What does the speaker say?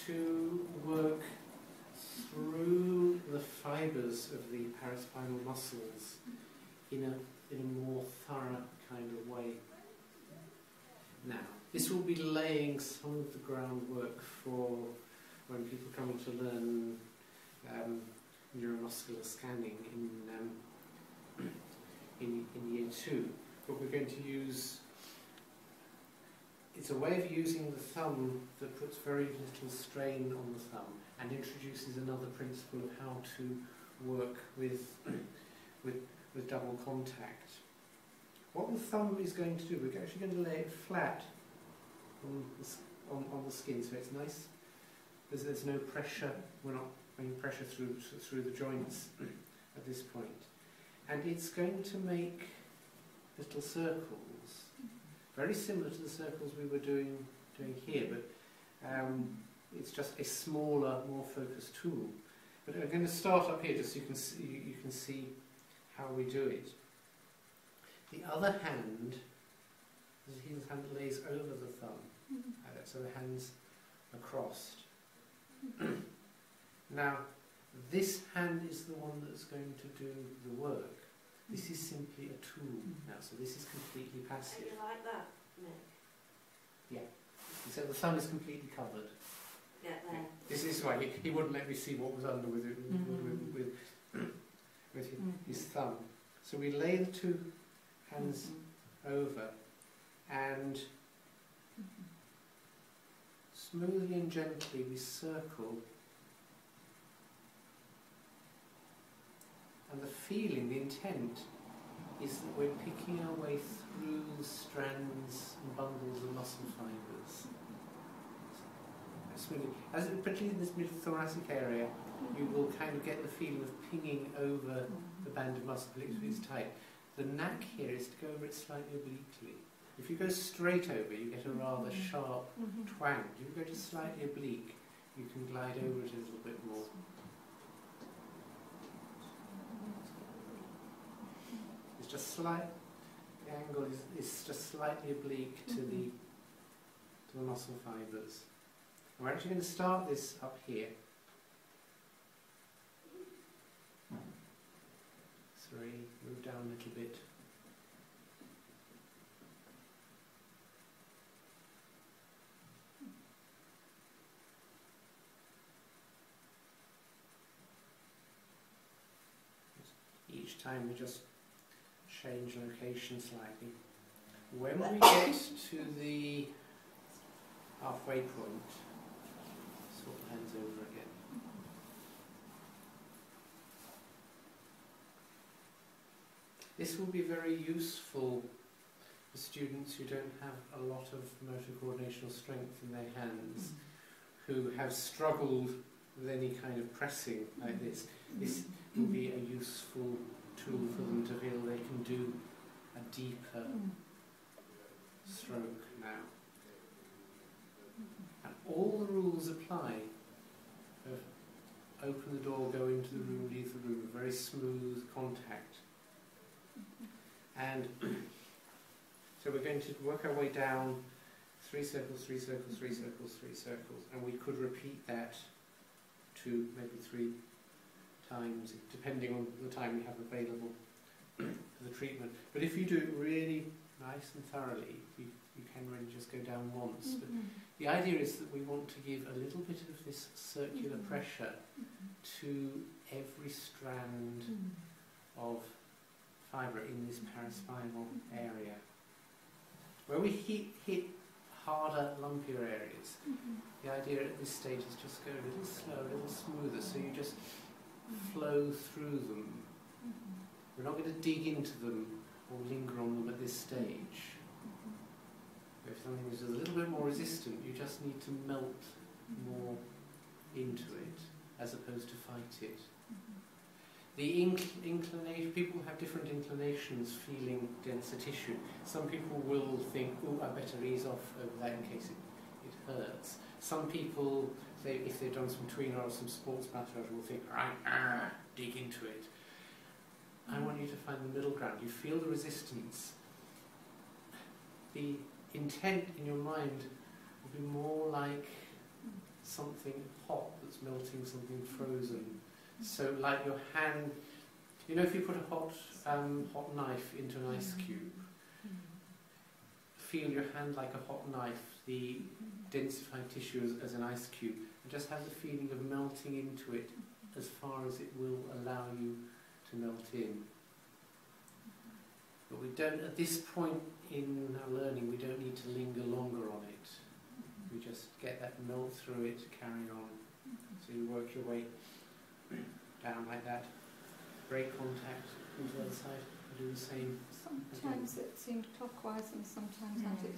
to work through the fibres of the paraspinal muscles in a more thorough kind of way. Now, this will be laying some of the groundwork for when people come to learn neuromuscular scanning in year 2. But we're going to use, it's a way of using the thumb that puts very little strain on the thumb and introduces another principle of how to work with double contact. What the thumb is going to do, we're actually going to lay it flat on the skin, so it's nice. There's no pressure. We're not putting pressure through the joints at this point, and it's going to make little circles, very similar to the circles we were doing here, but it's just a smaller, more focused tool. But I'm going to start up here just so you can see how we do it. The other hand, his hand lays over the thumb, so the hands are crossed. Now, this hand is the one that's going to do the work. This is simply a tool now, so this is completely passive. You like that, Nick? Yeah. So the thumb is completely covered. Yeah, there. This is why he wouldn't let me see what was under with his thumb. So we lay the two hands over and smoothly and gently we circle, and the feeling, the intent is that we're picking our way through the strands and bundles of muscle fibres. Particularly in this mid-thoracic area, you will kind of get the feeling of pinging over the band of muscle, particularly if it's tight. The knack here is to go over it slightly obliquely. If you go straight over, you get a rather sharp twang. If you go just slightly oblique, you can glide over it a little bit more. It's just slight. The angle is just slightly oblique to the muscle fibres. And we're actually going to start this up here. 3, move down a little bit. Each time we just change location slightly. When we get to the halfway point, swap hands over again. This will be very useful for students who don't have a lot of motor coordination or strength in their hands, who have struggled with any kind of pressing like this. This will be a useful tool for them to feel they can do a deeper stroke now. And all the rules apply. Open the door, go into the room, leave the room, very smooth contact. And so we're going to work our way down 3 circles, 3 circles, 3 circles, 3 circles, and we could repeat that 2, maybe 3 times, depending on the time we have available for the treatment. But if you do it really nice and thoroughly, you can really just go down once. But the idea is that we want to give a little bit of this circular pressure to every strand of fibre in this paraspinal area. Where we hit harder, lumpier areas, the idea at this stage is just go a little slower, a little smoother, so you just flow through them. We're not going to dig into them or linger on them at this stage. If something is a little bit more resistant, you just need to melt more into it as opposed to fight it. The inclination, people have different inclinations feeling denser tissue. Some people will think, oh, I better ease off over that in case it hurts. Some people, if they've done some tweener or some sports massage, will think, right, dig into it. I want you to find the middle ground. You feel the resistance. The intent in your mind will be more like something hot that's melting something frozen. So like your hand, you know, if you put a hot knife into an ice cube, feel your hand like a hot knife, the densified tissue as an ice cube, and just have the feeling of melting into it as far as it will allow you to melt in. But we don't, at this point in our learning, we don't need to linger longer on it. We just get that melt through it, carry on. So you work your way down like that, break contact into the other side, do the same. Sometimes it seemed clockwise and sometimes anti.